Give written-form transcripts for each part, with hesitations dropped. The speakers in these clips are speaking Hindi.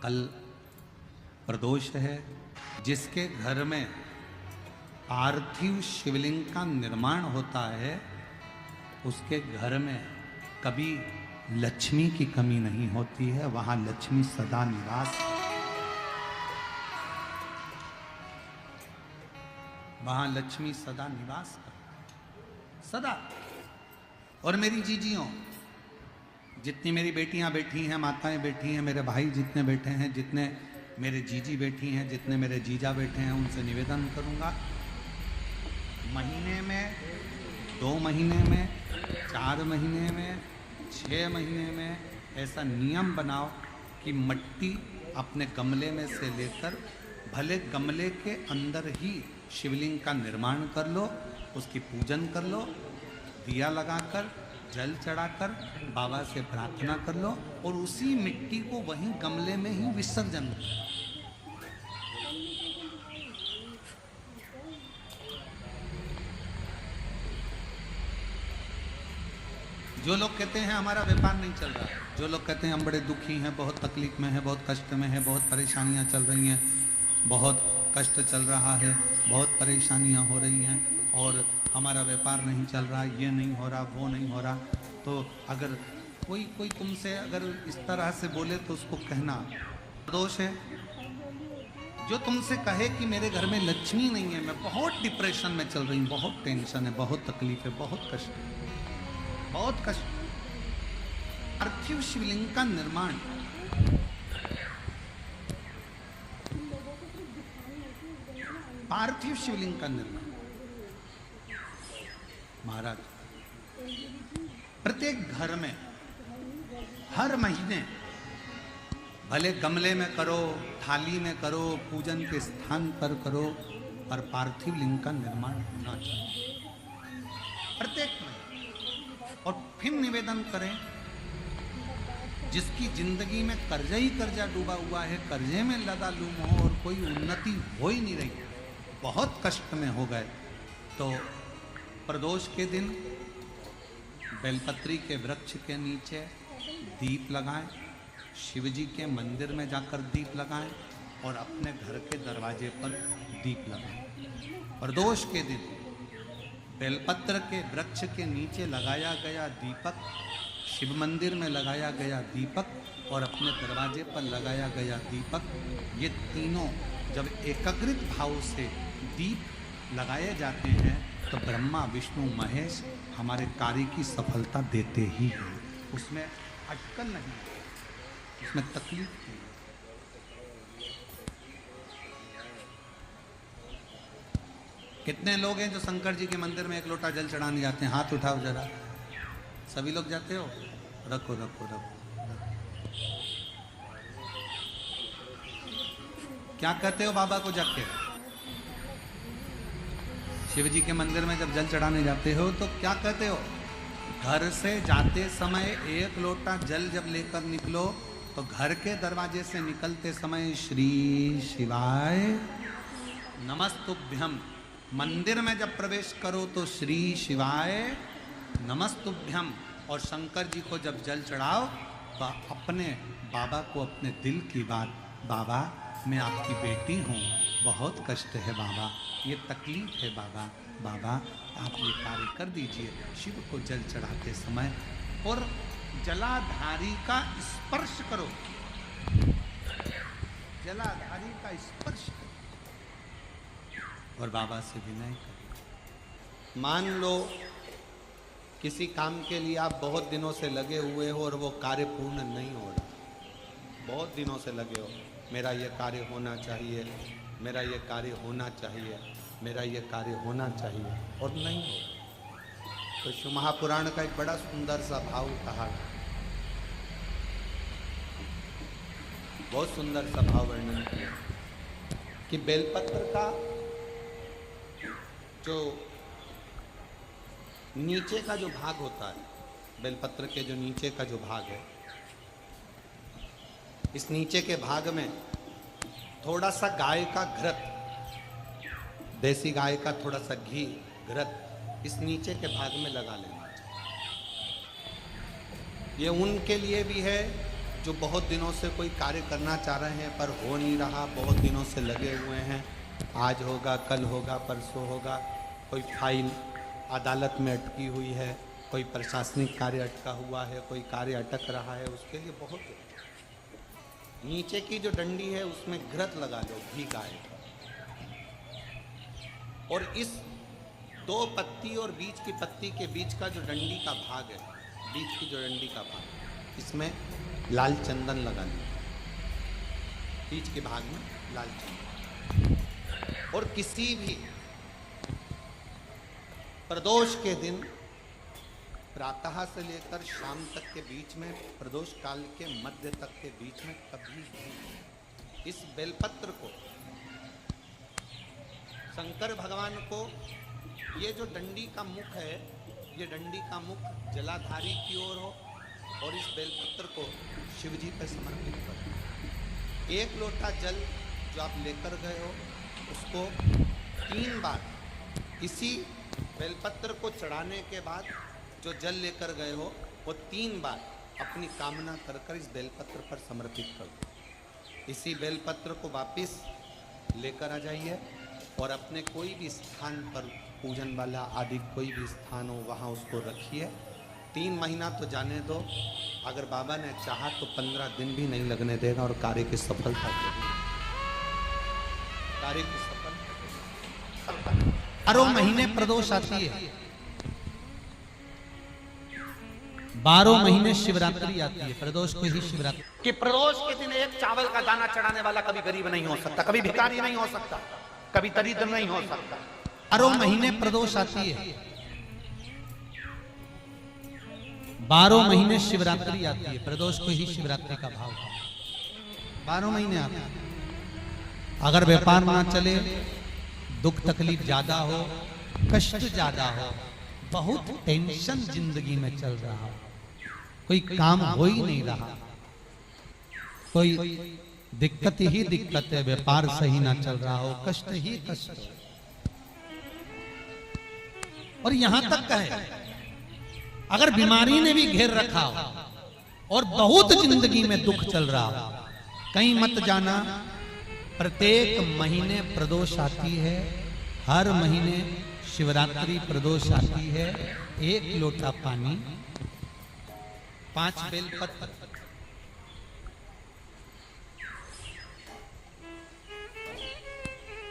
कल प्रदोष है। जिसके घर में पार्थिव शिवलिंग का निर्माण होता है उसके घर में कभी लक्ष्मी की कमी नहीं होती है, वहां लक्ष्मी सदा निवास, वहां लक्ष्मी सदा निवास कर सदा। और मेरी जीजियों, जितनी मेरी बेटियां बैठी हैं, माताएं बैठी हैं, मेरे भाई जितने बैठे हैं, जितने मेरे जीजी बैठी हैं, जितने मेरे जीजा बैठे हैं, उनसे निवेदन करूंगा, महीने में, 2 महीने में, 4 महीने में, 6 महीने में ऐसा नियम बनाओ कि मिट्टी अपने गमले में से लेकर, भले गमले के अंदर ही शिवलिंग का निर्माण कर लो, उसकी पूजन कर लो, दिया लगाकर, जल चढ़ाकर बाबा से प्रार्थना कर लो और उसी मिट्टी को वहीं गमले में ही विसर्जन करो। जो लोग कहते हैं हमारा व्यापार नहीं चल रहा है, जो लोग कहते हैं हम बड़े दुखी हैं, बहुत तकलीफ में हैं, बहुत कष्ट में हैं, बहुत परेशानियां चल रही हैं, बहुत कष्ट चल रहा है, बहुत परेशानियां हो रही हैं और हमारा व्यापार नहीं चल रहा, ये नहीं हो रहा, वो नहीं हो रहा, तो अगर कोई तुमसे अगर इस तरह से बोले तो उसको कहना दोष है। जो तुमसे कहे कि मेरे घर में लक्ष्मी नहीं है, मैं बहुत डिप्रेशन में चल रही हूँ, बहुत टेंशन है, बहुत तकलीफ है, बहुत कष्ट है, बहुत कष्ट। पार्थिव शिवलिंग का निर्माण, पार्थिव शिवलिंग का निर्माण महाराज प्रत्येक घर में हर महीने, भले गमले में करो, थाली में करो, पूजन के स्थान पर करो, पर पार्थिव लिंग का निर्माण होना चाहिए प्रत्येक महीने। और फिर निवेदन करें, जिसकी जिंदगी में कर्जा ही कर्जा डूबा हुआ है, कर्जे में लगा लूम हो और कोई उन्नति हो ही नहीं रही, बहुत कष्ट में हो गए, तो प्रदोष के दिन बेलपत्री के वृक्ष के नीचे दीप लगाएं, शिव जी के मंदिर में जाकर दीप लगाएं और अपने घर के दरवाजे पर दीप लगाएं। प्रदोष के दिन बेलपत्र के वृक्ष के नीचे लगाया गया दीपक, शिव मंदिर में लगाया गया दीपक और अपने दरवाजे पर लगाया गया दीपक, ये तीनों जब एकाग्रित भाव से दीप लगाए जाते हैं तो ब्रह्मा विष्णु महेश हमारे कार्य की सफलता देते ही हैं, उसमें अटकल नहीं, उसमें तकलीफ नहीं। कितने लोग हैं जो शंकर जी के मंदिर में 1 लोटा जल चढ़ाने जाते हैं? हाथ उठाओ जरा, सभी लोग जाते हो? रखो रखो रखो। क्या कहते हो बाबा को जाके? शिव जी के मंदिर में जब जल चढ़ाने जाते हो तो क्या कहते हो? घर से जाते समय 1 लोटा जल जब लेकर निकलो तो घर के दरवाजे से निकलते समय श्री शिवाय नमस्तुभ्यम, मंदिर में जब प्रवेश करो तो श्री शिवाय नमस्तुभ्यम, और शंकर जी को जब जल चढ़ाओ तो अपने बाबा को अपने दिल की बात, बाबा मैं आपकी बेटी हूँ, बहुत कष्ट है बाबा, ये तकलीफ है बाबा, बाबा आप ये कार्य कर दीजिए। शिव को जल चढ़ाते समय और जलाधारी का स्पर्श करो, जलाधारी का स्पर्श करो और बाबा से विनय करो। मान लो किसी काम के लिए आप बहुत दिनों से लगे हुए हो और वो कार्य पूर्ण नहीं हो रहा, बहुत दिनों से लगे हो, मेरा ये कार्य होना चाहिए, मेरा ये कार्य होना चाहिए, मेरा ये कार्य होना चाहिए, और नहीं हो। तो शिव महापुराण का एक बड़ा सुंदर सा भाव कहा, बहुत सुंदर सा भाव वर्णन किया कि बेलपत्र का जो नीचे का जो भाग होता है, बेलपत्र के जो नीचे का जो भाग है, इस नीचे के भाग में थोड़ा सा गाय का घृत, देसी गाय का थोड़ा सा घी घृत इस नीचे के भाग में लगा लेना चाहिए। ये उनके लिए भी है जो बहुत दिनों से कोई कार्य करना चाह रहे हैं पर हो नहीं रहा, बहुत दिनों से लगे हुए हैं, आज होगा, कल होगा, परसों होगा, कोई फाइल अदालत में अटकी हुई है, कोई प्रशासनिक कार्य अटका हुआ है, कोई कार्य अटक रहा है, उसके लिए बहुत नीचे की जो डंडी है उसमें घृत लगा लो, घी का है, और इस 2 पत्ती और बीच की पत्ती के बीच का जो डंडी का भाग है, बीच की जो डंडी का भाग, इसमें लाल चंदन लगा लो, बीच के भाग में लाल चंदन। और किसी भी प्रदोष के दिन प्रातः से लेकर शाम तक के बीच में, प्रदोष काल के मध्य तक के बीच में कभी भी इस बेलपत्र को शंकर भगवान को, ये जो डंडी का मुख है, ये डंडी का मुख जलाधारी की ओर हो और इस बेलपत्र को शिव जी पर समर्पित करो। 1 लोटा जल जो आप लेकर गए हो उसको 3 बार इसी बेलपत्र को चढ़ाने के बाद जो जल लेकर गए हो वो 3 बार अपनी कामना कर कर इस बेलपत्र पर समर्पित कर दो। इसी बेलपत्र को वापस लेकर आ जाइए और अपने कोई भी स्थान पर, पूजन वाला आदि कोई भी स्थान हो वहाँ उसको रखिए। 3 महीना तो जाने दो, अगर बाबा ने चाहा तो 15 दिन भी नहीं लगने देगा और कार्य की सफलता देगा। कार्य की सफलता 12 महीने प्रदोष आती है, 12 महीने शिवरात्रि आती है, प्रदोष को ही शिवरात्रि। कि प्रदोष के दिन एक चावल का दाना चढ़ाने वाला कभी गरीब नहीं हो सकता, कभी भिखारी नहीं हो सकता, कभी दरिद्र नहीं हो सकता। 12 महीने प्रदोष आती है, 12 महीने शिवरात्रि आती है, प्रदोष को ही शिवरात्रि का भाव है। 12 महीने आते हैं। अगर व्यापार ना चले, दुख तकलीफ ज्यादा हो, कष्ट ज्यादा हो, बहुत टेंशन जिंदगी में चल रहा हो, कोई काम हो ही नहीं रहा, कोई दिक्कत ही दिक्कत है, व्यापार सही ना चल रहा हो, कष्ट ही कष्ट हो, और यहां तक है अगर बीमारी ने भी घेर रखा हो और बहुत जिंदगी में दुख चल रहा हो, कहीं मत जाना। प्रत्येक महीने प्रदोष आती है, हर महीने शिवरात्रि प्रदोष आती है। 1 लोटा पानी, 5 बेलपत्र,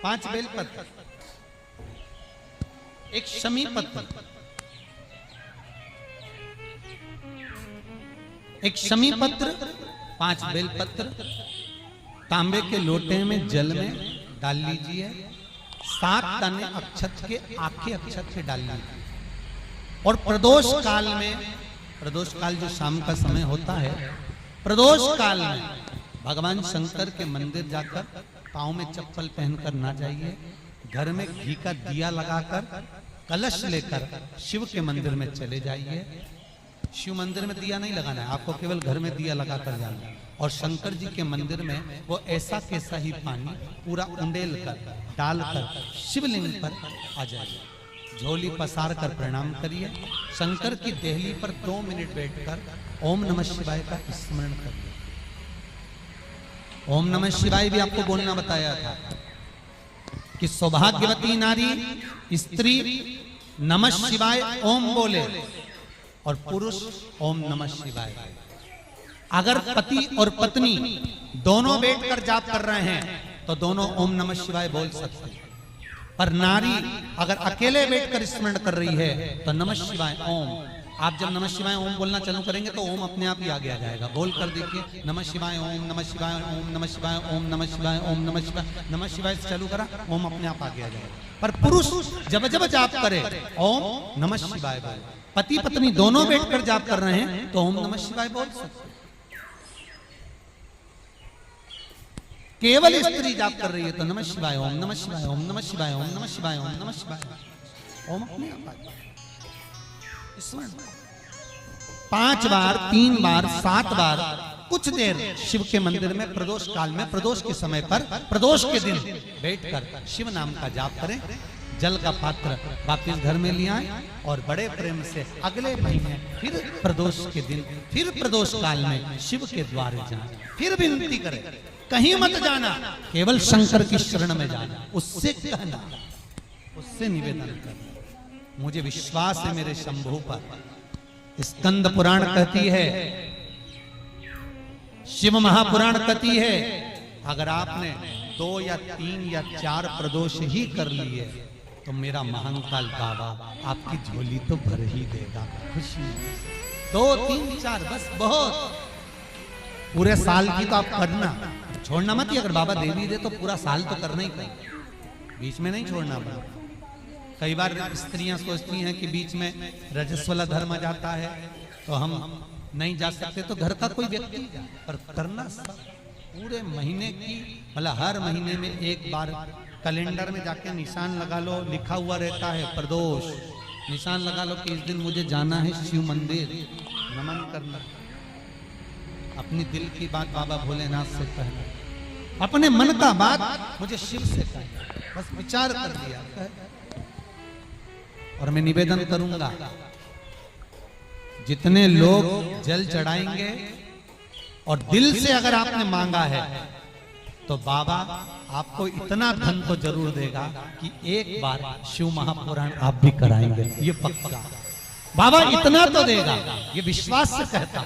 5 बेलपत्र, 1 शमी पत्र, 1 शमी पत्र, 5 बेलपत्र तांबे के लोटे में जल में डाल लीजिए। 7 दाने अक्षत के, आखे अक्षत से डाल लीजिए। और प्रदोष काल में, प्रदोष काल जो शाम का समय होता है, प्रदोष काल में भगवान शंकर के मंदिर जाकर पांव में चप्पल पहनकर ना जाइए, घर में घी का दिया लगाकर कलश लेकर शिव के मंदिर में चले जाइए। शिव मंदिर में दिया नहीं लगाना है आपको, केवल घर में दिया लगाकर जाना है। और शंकर जी के मंदिर में वो ऐसा कैसा ही पानी पूरा उंडेल कर डालकर शिवलिंग पर आ जाइए। झोली पसार कर प्रणाम करिए। शंकर की देहली पर 2 मिनट बैठकर ओम नमः शिवाय का स्मरण करिए। ओम नमः शिवाय भी आपको बोलना बताया था कि सौभाग्यवती नारी स्त्री नमः शिवाय ओम बोले और पुरुष ओम नमः शिवाय। अगर पति और पत्नी दोनों बैठकर जाप कर रहे हैं तो दोनों ओम नमः शिवाय बोल सकते हैं, पर नारी अगर अकेले बैठकर स्मरण कर रही है तो नमः शिवाय ओम। आप जब नमः शिवाय ओम बोलना चालू करेंगे तो ओम अपने आप ही आगे आ जाएगा। बोल कर देखिए, नमः शिवाय ओम, नमः शिवाय ओम, नमः शिवाय ओम, नमः शिवाय ओम, नमः शिवाय, नमः शिवाय से चालू करा, ओम अपने आप आगे आ जाएगा। पर पुरुष जब जब जाप करे ओम नमः शिवाय बोले। पति पत्नी दोनों बैठकर जाप कर रहे हैं तो ओम नमः शिवाय बोल सकते। केवल स्त्री जाप कर रही है तो नमः शिवाय ओम, नमः शिवाय ओम, नमः शिवाय ओम, नमः शिवाय ओम, नमः शिवाय ओम अपने आप आ जाएगा। 5 बार, 3 बार, 7 बार कुछ देर शिव के मंदिर में प्रदोष काल में, प्रदोष के समय पर, प्रदोष के दिन बैठकर शिव नाम का जाप करें। जल का पात्र वापिस घर में ले आए और बड़े प्रेम से अगले महीने फिर प्रदोष के दिन, फिर प्रदोष काल में शिव के द्वार जाए, फिर विनती करें, कहीं मत जाना, केवल शंकर की शरण में जाना, उससे कहना, उससे निवेदन करना। मुझे विश्वास है मेरे शंभू पर। स्कंद पुराण कहती है, शिव महापुराण कहती है, अगर आपने 2 या 3 या 4 प्रदोष ही कर लिए तो मेरा महाकाल बाबा आपकी झोली तो भर ही देगा। खुशी 2, 3, 4 बस बहुत। पूरे साल की तो आप करना, छोड़ना मत ही। अगर बाबा दे भी दे तो पूरा साल तो करना ही करना, बीच में नहीं छोड़ना पड़ा। कई बार स्त्रियां सोचती हैं कि बीच में रजस्वला धर्म आ जाता है तो हम नहीं जा सकते, तो घर का कोई व्यक्ति पर करना सब पूरे महीने की, मतलब हर महीने में एक बार कैलेंडर में जाके निशान लगा लो, लिखा हुआ रहता है प्रदोष, निशान लगा लो कि इस दिन मुझे जाना है शिव मंदिर, नमन करना, अपनी दिल की बात बाबा भोलेनाथ से कहना, अपने मन का बात मुझे शिव से कहना, बस विचार कर दिया। और मैं निवेदन करूंगा, जितने लोग जल चढ़ाएंगे और दिल से अगर आपने मांगा है तो बाबा आपको इतना धन तो जरूर देगा कि एक बार शिव महापुराण आप भी कराएंगे, ये पक्का। बाबा इतना तो देगा, ये विश्वास से कहता।